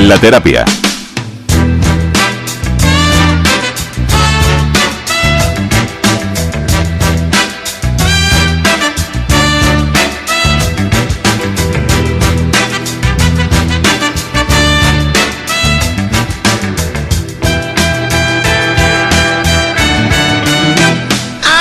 La terapia.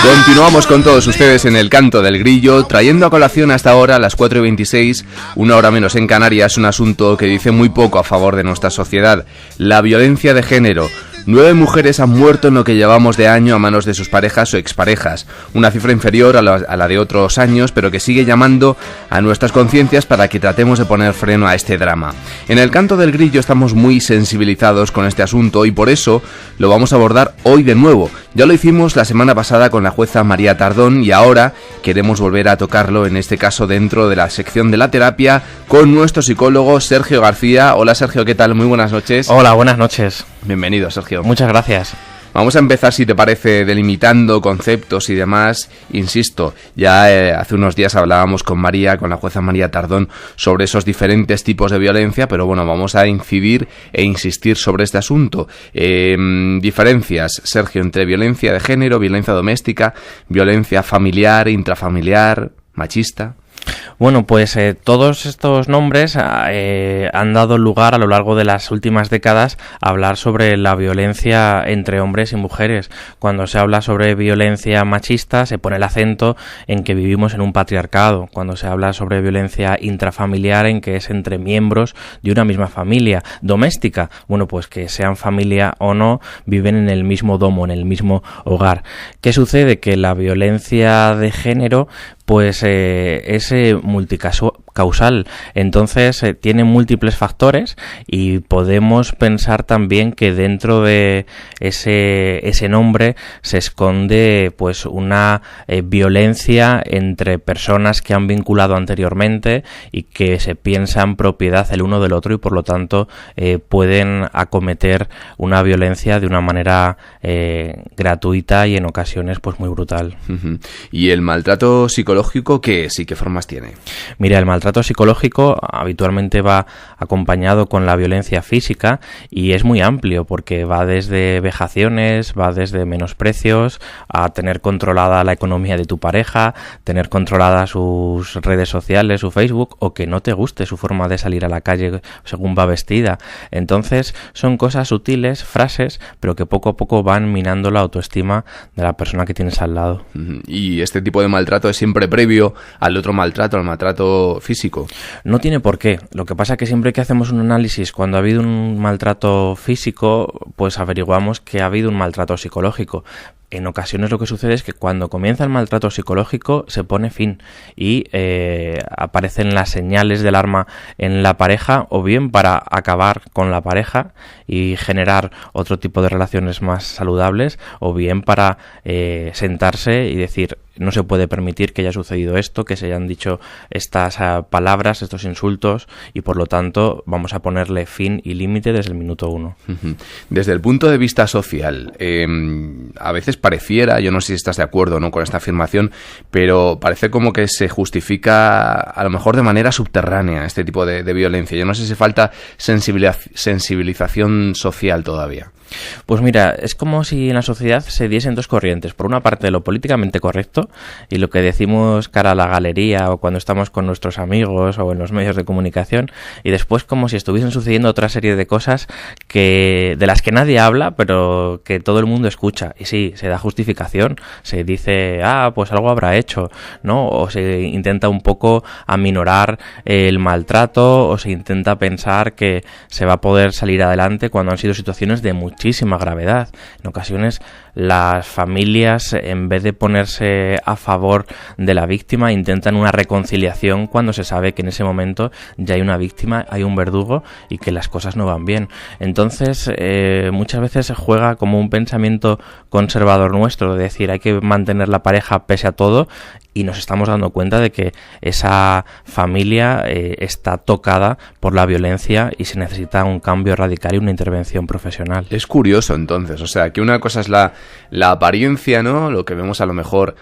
Continuamos con todos ustedes en el Canto del Grillo, trayendo a colación hasta ahora, a las 4:26, una hora menos en Canarias, un asunto que dice muy poco a favor de nuestra sociedad: la violencia de género. 9 mujeres han muerto en lo que llevamos de año a manos de sus parejas o exparejas, una cifra inferior a la de otros años, pero que sigue llamando a nuestras conciencias para que tratemos de poner freno a este drama. En el Canto del Grillo estamos muy sensibilizados con este asunto y por eso lo vamos a abordar hoy de nuevo. Ya lo hicimos la semana pasada con la jueza María Tardón y ahora queremos volver a tocarlo, en este caso dentro de la sección de la terapia, con nuestro psicólogo Sergio García. Hola Sergio, ¿qué tal? Muy buenas noches. Hola, buenas noches. Bienvenido, Sergio. Muchas gracias. Vamos a empezar, si te parece, delimitando conceptos y demás. Insisto, ya hace unos días hablábamos con la jueza María Tardón, sobre esos diferentes tipos de violencia, pero bueno, vamos a incidir e insistir sobre este asunto. Diferencias, Sergio, entre violencia de género, violencia doméstica, violencia familiar, intrafamiliar, machista. Bueno, pues todos estos nombres han dado lugar a lo largo de las últimas décadas a hablar sobre la violencia entre hombres y mujeres. Cuando se habla sobre violencia machista se pone el acento en que vivimos en un patriarcado. Cuando se habla sobre violencia intrafamiliar, en que es entre miembros de una misma familia. Doméstica, bueno, pues que sean familia o no, viven en el mismo domo, en el mismo hogar. ¿Qué sucede? Que la violencia de género pues es multicausal, entonces tiene múltiples factores y podemos pensar también que dentro de ese nombre se esconde pues una violencia entre personas que han vinculado anteriormente y que se piensan propiedad el uno del otro y por lo tanto pueden acometer una violencia de una manera gratuita y en ocasiones pues muy brutal. Uh-huh. ¿Y el maltrato psicológico qué es y qué formas tiene? Mira, el maltrato psicológico habitualmente va acompañado con la violencia física y es muy amplio porque va desde vejaciones, va desde menosprecios, a tener controlada la economía de tu pareja, tener controlada sus redes sociales, su Facebook, o que no te guste su forma de salir a la calle según va vestida. Entonces son cosas sutiles, frases, pero que poco a poco van minando la autoestima de la persona que tienes al lado. ¿Y este tipo de maltrato es siempre previo al otro maltrato, al maltrato físico? No tiene por qué. Lo que pasa es que siempre que hacemos un análisis cuando ha habido un maltrato físico, pues averiguamos que ha habido un maltrato psicológico. En ocasiones lo que sucede es que cuando comienza el maltrato psicológico se pone fin y aparecen las señales de alarma en la pareja, o bien para acabar con la pareja y generar otro tipo de relaciones más saludables, o bien para sentarse y decir: no se puede permitir que haya sucedido esto, que se hayan dicho estas palabras, estos insultos, y por lo tanto vamos a ponerle fin y límite desde el minuto 1. Desde el punto de vista social, a veces pareciera, yo no sé si estás de acuerdo o no con esta afirmación, pero parece como que se justifica a lo mejor de manera subterránea este tipo de violencia. Yo no sé si falta sensibilización social todavía. Pues mira, es como si en la sociedad se diesen dos corrientes. Por una parte, lo políticamente correcto y lo que decimos cara a la galería o cuando estamos con nuestros amigos o en los medios de comunicación, y después como si estuviesen sucediendo otra serie de cosas de las que nadie habla, pero que todo el mundo escucha. Y sí, se da justificación, se dice: pues algo habrá hecho, ¿no? O se intenta un poco aminorar el maltrato, o se intenta pensar que se va a poder salir adelante cuando han sido situaciones de muchísima gravedad. En ocasiones las familias, en vez de ponerse a favor de la víctima, intentan una reconciliación cuando se sabe que en ese momento ya hay una víctima, hay un verdugo y que las cosas no van bien. Entonces muchas veces se juega como un pensamiento conservador nuestro, de decir hay que mantener la pareja pese a todo, y nos estamos dando cuenta de que esa familia está tocada por la violencia y se necesita un cambio radical y una intervención profesional. Es curioso entonces, o sea, que una cosa es la apariencia, ¿no? Lo que vemos a lo mejor,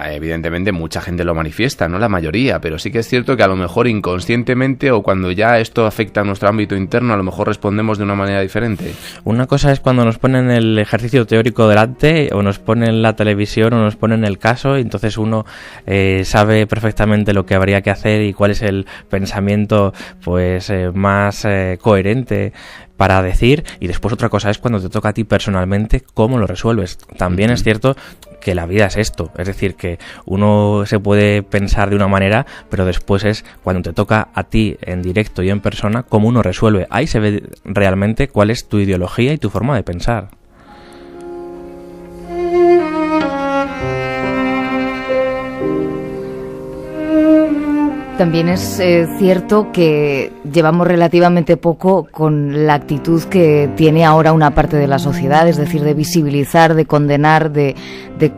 evidentemente mucha gente lo manifiesta, no la mayoría, pero sí que es cierto que a lo mejor inconscientemente o cuando ya esto afecta a nuestro ámbito interno, a lo mejor respondemos de una manera diferente. Una cosa es cuando nos ponen el ejercicio teórico delante o nos ponen la televisión o nos ponen el caso y entonces uno sabe perfectamente lo que habría que hacer y cuál es el pensamiento pues más coherente para decir, y después otra cosa es cuando te toca a ti personalmente cómo lo resuelves. También es cierto que la vida es esto, es decir, que uno se puede pensar de una manera, pero después es cuando te toca a ti en directo y en persona cómo uno resuelve. Ahí se ve realmente cuál es tu ideología y tu forma de pensar. También es cierto que llevamos relativamente poco con la actitud que tiene ahora una parte de la sociedad, es decir, de visibilizar, de condenar, de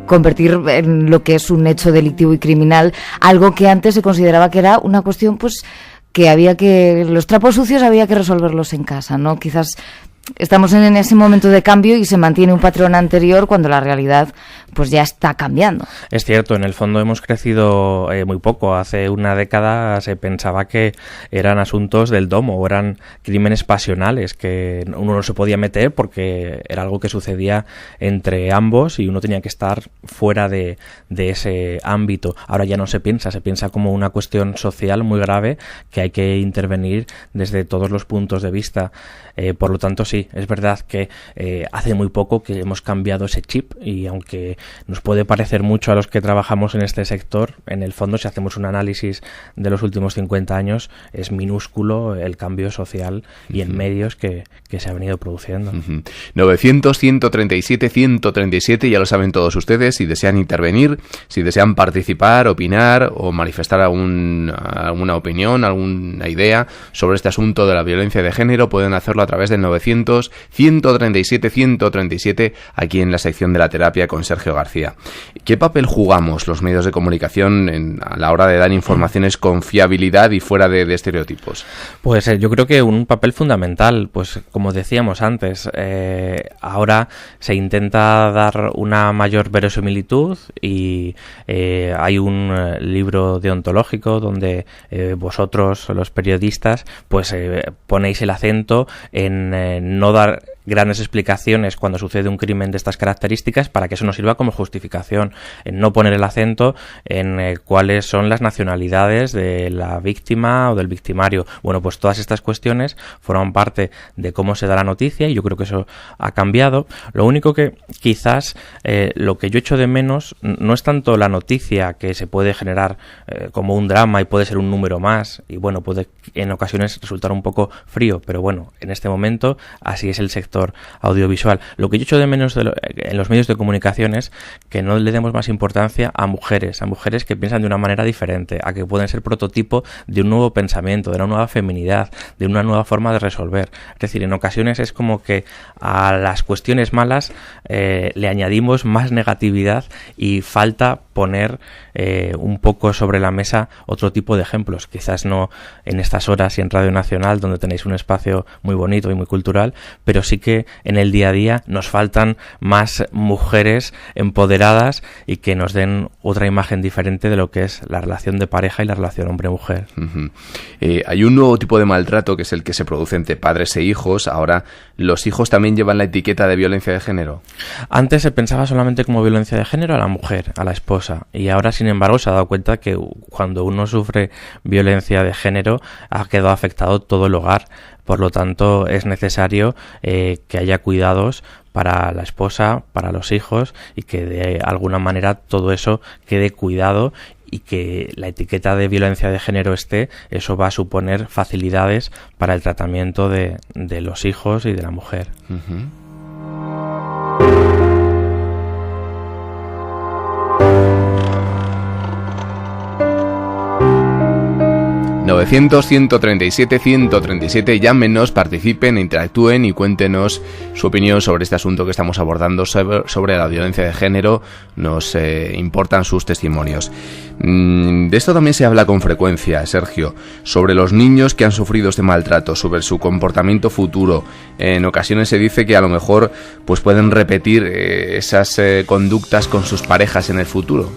convertir en lo que es un hecho delictivo y criminal, algo que antes se consideraba que era una cuestión, pues, que había que, los trapos sucios había que resolverlos en casa, ¿no? Quizás estamos en ese momento de cambio y se mantiene un patrón anterior cuando la realidad pues ya está cambiando. Es cierto, en el fondo hemos crecido muy poco. Hace una década se pensaba que eran asuntos del domo o eran crímenes pasionales que uno no se podía meter porque era algo que sucedía entre ambos y uno tenía que estar fuera de ese ámbito. Ahora ya no se piensa como una cuestión social muy grave que hay que intervenir desde todos los puntos de vista. Por lo tanto, sí, es verdad que hace muy poco que hemos cambiado ese chip y aunque nos puede parecer mucho a los que trabajamos en este sector, en el fondo, si hacemos un análisis de los últimos 50 años, es minúsculo el cambio social y en medios que se ha venido produciendo. 900-137-137, ya lo saben todos ustedes, si desean intervenir, si desean participar, opinar o manifestar alguna opinión, alguna idea sobre este asunto de la violencia de género, pueden hacerlo a través del 900-137-137 aquí en la sección de la terapia con Sergio García. ¿Qué papel jugamos los medios de comunicación a la hora de dar informaciones con fiabilidad y fuera de estereotipos? Pues yo creo que un papel fundamental, pues como decíamos antes, ahora se intenta dar una mayor verosimilitud y hay un libro deontológico donde vosotros, los periodistas, pues ponéis el acento en no dar grandes explicaciones cuando sucede un crimen de estas características para que eso nos sirva como justificación, en no poner el acento en cuáles son las nacionalidades de la víctima o del victimario. Bueno, pues todas estas cuestiones forman parte de cómo se da la noticia y yo creo que eso ha cambiado. Lo único que quizás lo que yo echo de menos no es tanto la noticia que se puede generar como un drama y puede ser un número más y bueno, puede en ocasiones resultar un poco frío, pero bueno, en este momento así es el sector audiovisual. Lo que yo echo de menos en los medios de comunicación es que no le demos más importancia a mujeres que piensan de una manera diferente, a que pueden ser prototipo de un nuevo pensamiento, de una nueva feminidad, de una nueva forma de resolver. Es decir, en ocasiones es como que a las cuestiones malas le añadimos más negatividad y falta poner un poco sobre la mesa otro tipo de ejemplos. Quizás no en estas horas y en Radio Nacional, donde tenéis un espacio muy bonito y muy cultural, pero sí que en el día a día nos faltan más mujeres empoderadas y que nos den otra imagen diferente de lo que es la relación de pareja y la relación hombre-mujer. Hay un nuevo tipo de maltrato que es el que se produce entre padres e hijos. Ahora, ¿los hijos también llevan la etiqueta de violencia de género? Antes se pensaba solamente como violencia de género a la mujer, a la esposa, y ahora, sin embargo, se ha dado cuenta que cuando uno sufre violencia de género ha quedado afectado todo el hogar. Por lo tanto, es necesario que haya cuidados para la esposa, para los hijos y que de alguna manera todo eso quede cuidado y que la etiqueta de violencia de género eso va a suponer facilidades para el tratamiento de los hijos y de la mujer. 900-137-137, 900-137-137, llámenos, participen, interactúen y cuéntenos su opinión sobre este asunto que estamos abordando, sobre la violencia de género. Nos importan sus testimonios. De esto también se habla con frecuencia, Sergio, sobre los niños que han sufrido este maltrato, sobre su comportamiento futuro. En ocasiones se dice que a lo mejor pues pueden repetir esas conductas con sus parejas en el futuro.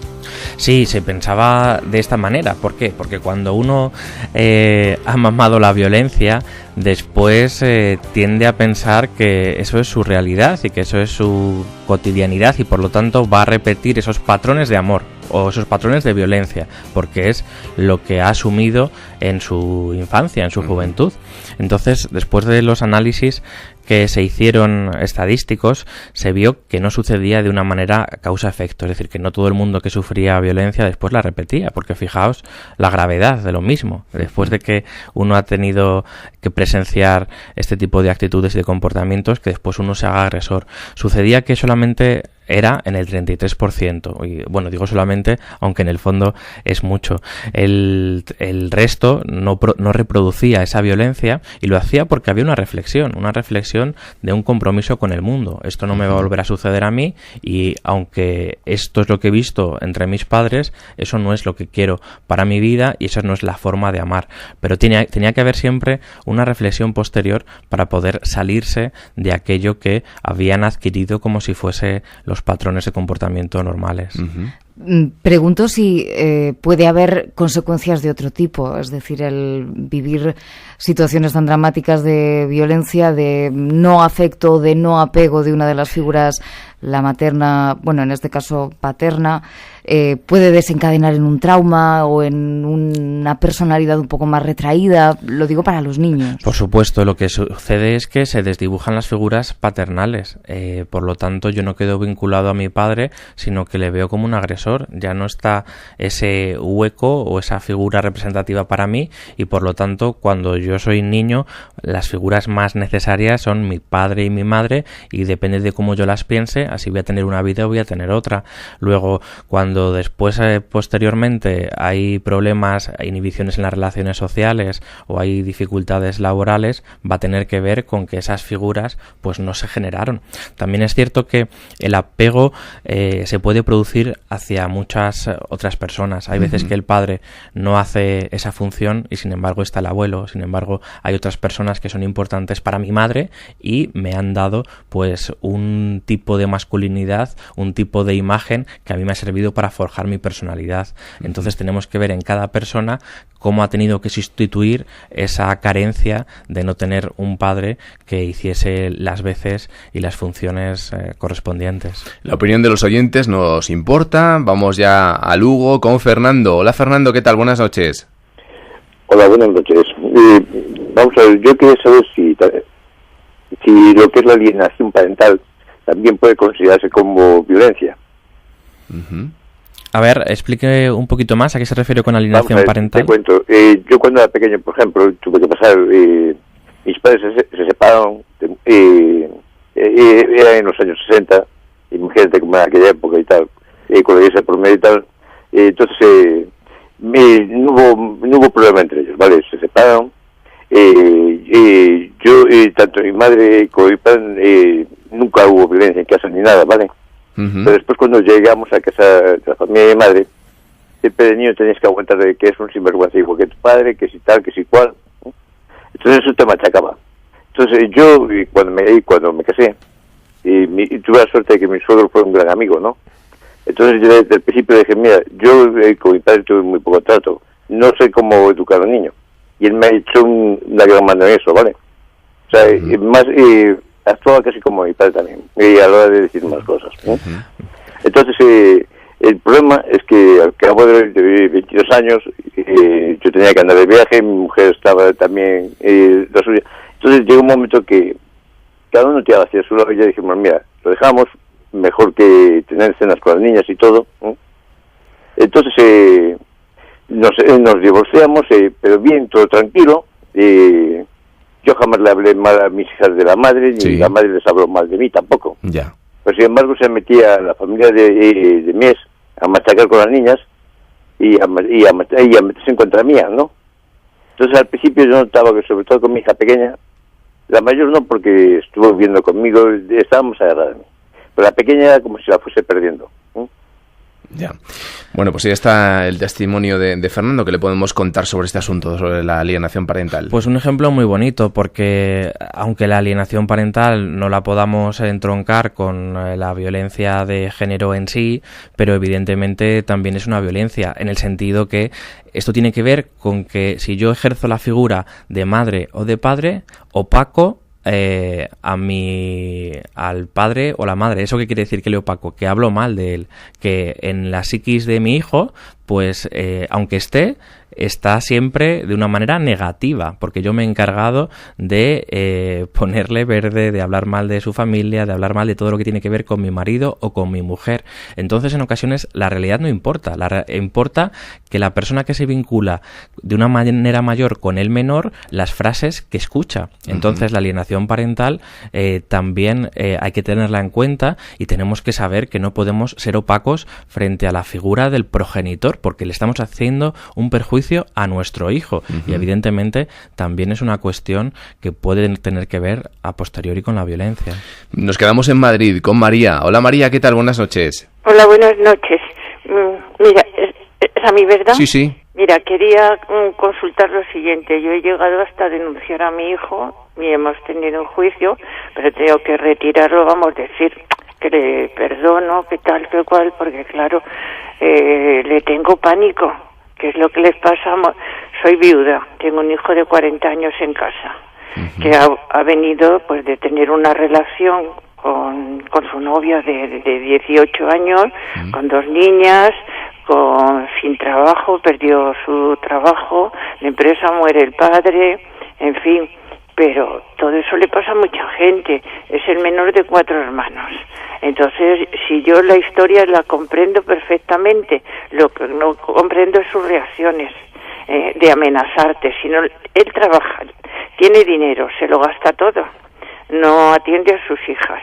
Sí, se pensaba de esta manera. ¿Por qué? Porque cuando uno ha mamado la violencia, después tiende a pensar que eso es su realidad y que eso es su cotidianidad, y por lo tanto va a repetir esos patrones de amor o esos patrones de violencia, porque es lo que ha asumido en su infancia, en su juventud. Entonces, después de los análisis que se hicieron estadísticos, se vio que no sucedía de una manera causa-efecto, es decir, que no todo el mundo que sufría violencia después la repetía, porque fijaos la gravedad de lo mismo. Después de que uno ha tenido que presenciar este tipo de actitudes y de comportamientos, que después uno se haga agresor. Sucedía que solamente era en el 33%, y bueno, digo solamente, aunque en el fondo es mucho. El resto no reproducía esa violencia, y lo hacía porque había una reflexión de un compromiso con el mundo. Esto no me va a volver a suceder a mí, y aunque esto es lo que he visto entre mis padres, eso no es lo que quiero para mi vida y esa no es la forma de amar. Pero tenía que haber siempre una reflexión posterior para poder salirse de aquello que habían adquirido como si fuese los patrones de comportamiento normales. Pregunto si puede haber consecuencias de otro tipo, es decir, el vivir situaciones tan dramáticas de violencia, de no afecto, de no apego de una de las figuras, la materna, bueno, en este caso paterna, puede desencadenar en un trauma o en una personalidad un poco más retraída. Lo digo para los niños. Por supuesto, lo que sucede es que se desdibujan las figuras paternales. Por lo tanto, yo no quedo vinculado a mi padre, sino que le veo como un agresor. Ya no está ese hueco o esa figura representativa para mí, y por lo tanto, cuando yo soy niño, las figuras más necesarias son mi padre y mi madre, y depende de cómo yo las piense, así voy a tener una vida o voy a tener otra. Luego, cuando después, posteriormente, hay problemas, inhibiciones en las relaciones sociales o hay dificultades laborales, va a tener que ver con que esas figuras pues no se generaron. También es cierto que el apego se puede producir hacia muchas otras personas. Hay veces que el padre no hace esa función y sin embargo está el abuelo. Sin embargo, hay otras personas que son importantes para mi madre y me han dado pues un tipo de masculinidad, un tipo de imagen que a mí me ha servido para forjar mi personalidad. Entonces tenemos que ver en cada persona cómo ha tenido que sustituir esa carencia de no tener un padre que hiciese las veces y las funciones correspondientes. La opinión de los oyentes nos importa. Vamos ya a Lugo con Fernando. Hola Fernando, ¿qué tal? Buenas noches. Hola, buenas noches. Vamos a ver, yo quería saber si lo que es la alienación parental también puede considerarse como violencia. A ver, explique un poquito más a qué se refiere con alienación parental. Te cuento. Yo cuando era pequeño, por ejemplo, tuve que pasar, mis padres se separaron, era en los años 60, y imagínate como en aquella época y tal, con la iglesia por medio y tal, entonces no hubo problema entre ellos, ¿vale? Se separaron, yo, tanto mi madre como mi padre, nunca hubo violencia en casa ni nada, ¿vale? Pero después cuando llegamos a casa de la familia de mi madre, siempre de niño tenías que aguantar de que es un sinvergüenza igual que tu padre, que si tal, que si cual. Entonces eso te machacaba. Entonces yo, cuando me casé, y tuve la suerte de que mi suegro fue un gran amigo, ¿no? Entonces yo desde el principio dije, mira, yo con mi padre tuve muy poco trato, no sé cómo educar a un niño. Y él me ha hecho una gran mano en eso, ¿vale? O sea, más... actuaba casi como mi padre también, y a la hora de decir más cosas, ¿no? Entonces, el problema es que al cabo de 22 años, yo tenía que andar de viaje, mi mujer estaba también, la suya. Entonces llegó un momento que cada uno tiraba hacia su lado y ya dijimos, mira, lo dejamos, mejor que tener cenas con las niñas y todo, ¿no? Entonces, nos divorciamos, pero bien, todo tranquilo. Yo jamás le hablé mal a mis hijas de la madre, ni la madre les habló mal de mí tampoco. Ya. Pero sin embargo se metía a la familia de Mies a machacar con las niñas y a meterse en contra mía, ¿no? Entonces al principio yo notaba que, sobre todo con mi hija pequeña, la mayor no, porque estuvo viviendo conmigo, estábamos agarrados, pero la pequeña era como si la fuese perdiendo. Ya. Bueno, pues ahí está el testimonio de Fernando, que le podemos contar sobre este asunto, sobre la alienación parental. Pues un ejemplo muy bonito, porque aunque la alienación parental no la podamos entroncar con la violencia de género en sí, pero evidentemente también es una violencia, en el sentido que esto tiene que ver con que si yo ejerzo la figura de madre o de padre, opaco al padre o la madre. ¿Eso qué quiere decir que le opaco? Que hablo mal de él, que en la psiquis de mi hijo, pues aunque está siempre de una manera negativa, porque yo me he encargado de ponerle verde, de hablar mal de su familia, de hablar mal de todo lo que tiene que ver con mi marido o con mi mujer. Entonces, en ocasiones, la realidad no importa. Importa que la persona que se vincula de una manera mayor con el menor, las frases que escucha. Entonces, la alienación parental también hay que tenerla en cuenta, y tenemos que saber que no podemos ser opacos frente a la figura del progenitor, porque le estamos haciendo un perjuicio a nuestro hijo. Y evidentemente también es una cuestión que puede tener que ver a posteriori con la violencia. Nos quedamos en Madrid con María. Hola María, ¿qué tal? Buenas noches. Hola, buenas noches. Mira, ¿es a mí, verdad? Sí, sí. Mira, quería consultar lo siguiente. Yo he llegado hasta denunciar a mi hijo y hemos tenido un juicio, pero tengo que retirarlo, vamos a decir que le perdono, que tal, que cual, porque claro, le tengo pánico. ¿Qué es lo que les pasa? Soy viuda, tengo un hijo de 40 años en casa, que ha venido pues de tener una relación con su novia de 18 años, con 2 niñas, sin trabajo, perdió su trabajo, la empresa, muere el padre, en fin, pero todo eso le pasa a mucha gente. Es el menor de 4 hermanos. Entonces, si yo la historia la comprendo perfectamente, lo que no comprendo es sus reacciones de amenazarte. Si no, él trabaja, tiene dinero, se lo gasta todo, no atiende a sus hijas.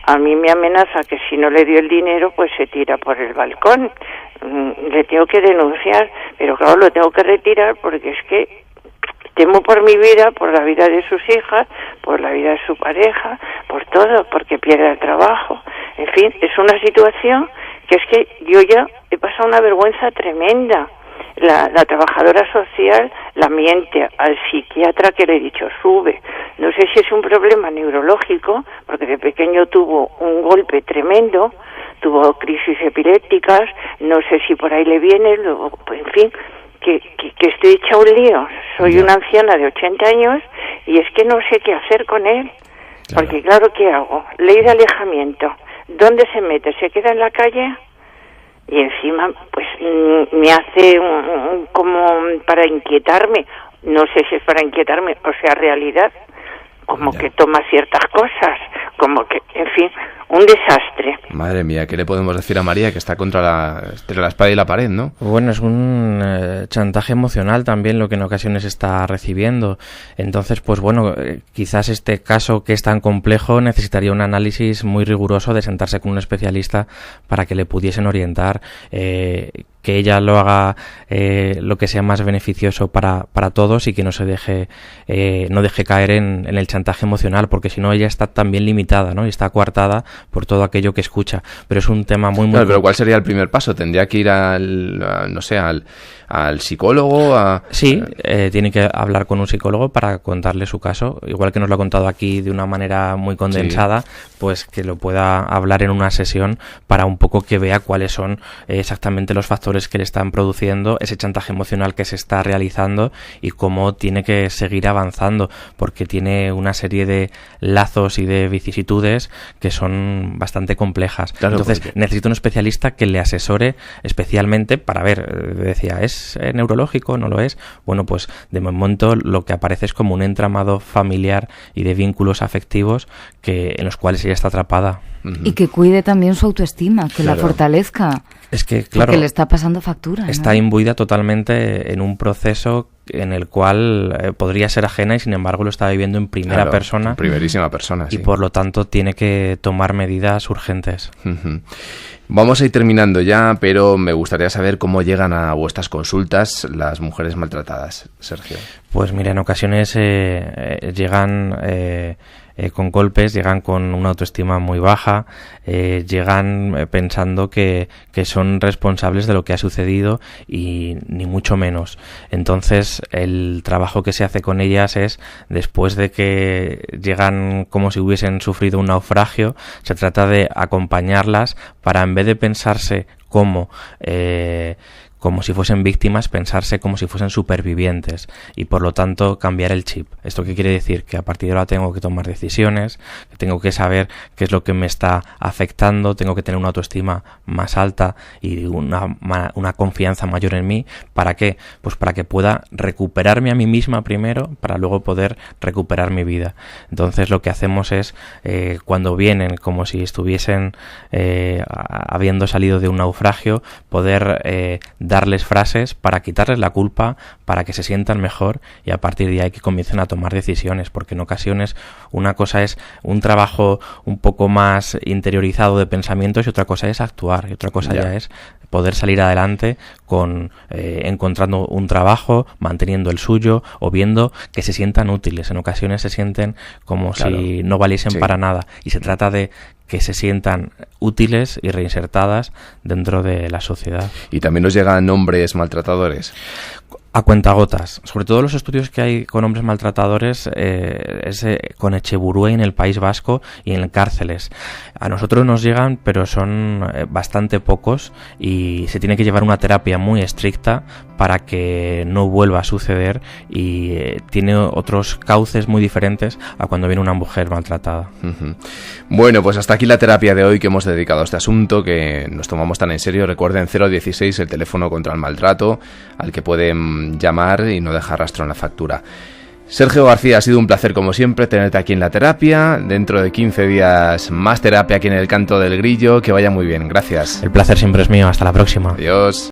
A mí me amenaza que si no le dio el dinero, pues se tira por el balcón. Le tengo que denunciar, pero claro, lo tengo que retirar porque es que temo por mi vida, por la vida de sus hijas, por la vida de su pareja, por todo, porque pierde el trabajo. En fin, es una situación que es que yo ya he pasado una vergüenza tremenda. La trabajadora social la miente al psiquiatra que le he dicho, sube. No sé si es un problema neurológico, porque de pequeño tuvo un golpe tremendo, tuvo crisis epilépticas, no sé si por ahí le viene, luego, en fin, que estoy hecha un lío. Soy una anciana de 80 años y es que no sé qué hacer con él. Claro. Porque claro, ¿qué hago? Ley de alejamiento. ¿Dónde se mete? ¿Se queda en la calle? Y encima, pues, me hace como para inquietarme. No sé si es para inquietarme, o sea, realidad. Como que toma ciertas cosas, como que, en fin, un desastre. Madre mía, ¿qué le podemos decir a María que está entre la espada y la pared, no? Bueno, es un chantaje emocional también lo que en ocasiones está recibiendo. Entonces, pues bueno, quizás este caso que es tan complejo necesitaría un análisis muy riguroso de sentarse con un especialista para que le pudiesen orientar, que ella lo haga lo que sea más beneficioso para todos y que no se deje caer en el chantaje emocional, porque si no ella está también limitada, ¿no? Y está coartada por todo aquello que escucha. Pero es un tema muy claro, pero ¿cuál sería el primer paso? ¿Tendría que ir al psicólogo? Sí, tiene que hablar con un psicólogo para contarle su caso, igual que nos lo ha contado aquí de una manera muy condensada, pues que lo pueda hablar en una sesión para un poco que vea cuáles son exactamente los factores que le están produciendo ese chantaje emocional que se está realizando y cómo tiene que seguir avanzando, porque tiene una serie de lazos y de vicisitudes que son bastante complejas. Claro, entonces necesita un especialista que le asesore especialmente para ver, decía, ¿es neurológico? ¿No lo es? Bueno, pues de momento lo que aparece es como un entramado familiar y de vínculos afectivos en los cuales ella está atrapada. Y que cuide también su autoestima, que la fortalezca. Es que, claro, porque le está pasando factura, ¿no? Está imbuida totalmente en un proceso en el cual podría ser ajena y sin embargo lo está viviendo en primera persona. En primerísima persona, sí. Y por lo tanto tiene que tomar medidas urgentes. Vamos a ir terminando ya, pero me gustaría saber cómo llegan a vuestras consultas las mujeres maltratadas, Sergio. Pues mira, en ocasiones llegan con golpes, llegan con una autoestima muy baja, llegan pensando que son responsables de lo que ha sucedido y ni mucho menos. Entonces el trabajo que se hace con ellas es, después de que llegan como si hubiesen sufrido un naufragio, se trata de acompañarlas para, en vez de pensarse como si fuesen víctimas, pensarse como si fuesen supervivientes y por lo tanto cambiar el chip. ¿Esto qué quiere decir? Que a partir de ahora tengo que tomar decisiones, que tengo que saber qué es lo que me está afectando, tengo que tener una autoestima más alta y una confianza mayor en mí. ¿Para qué? Pues para que pueda recuperarme a mí misma primero, para luego poder recuperar mi vida. Entonces lo que hacemos es, cuando vienen como si estuviesen habiendo salido de un naufragio, poder darles frases para quitarles la culpa, para que se sientan mejor y a partir de ahí que comiencen a tomar decisiones, porque en ocasiones una cosa es un trabajo un poco más interiorizado de pensamientos y otra cosa es actuar y otra cosa ya es poder salir adelante con encontrando un trabajo, manteniendo el suyo o viendo que se sientan útiles. En ocasiones se sienten como si no valiesen para nada y se trata de que se sientan útiles y reinsertadas dentro de la sociedad. ¿Y también nos llegan hombres maltratadores? A cuentagotas. Sobre todo los estudios que hay con hombres maltratadores es con Echeburúa en el País Vasco y en cárceles. A nosotros nos llegan, pero son bastante pocos y se tiene que llevar una terapia muy estricta para que no vuelva a suceder y tiene otros cauces muy diferentes a cuando viene una mujer maltratada. Bueno, pues hasta aquí la terapia de hoy que hemos dedicado a este asunto, que nos tomamos tan en serio. Recuerden 016, el teléfono contra el maltrato, al que pueden llamar y no dejar rastro en la factura. Sergio García, ha sido un placer como siempre tenerte aquí en la terapia. Dentro de 15 días más terapia aquí en el Canto del Grillo. Que vaya muy bien, gracias. El placer siempre es mío, hasta la próxima. Adiós.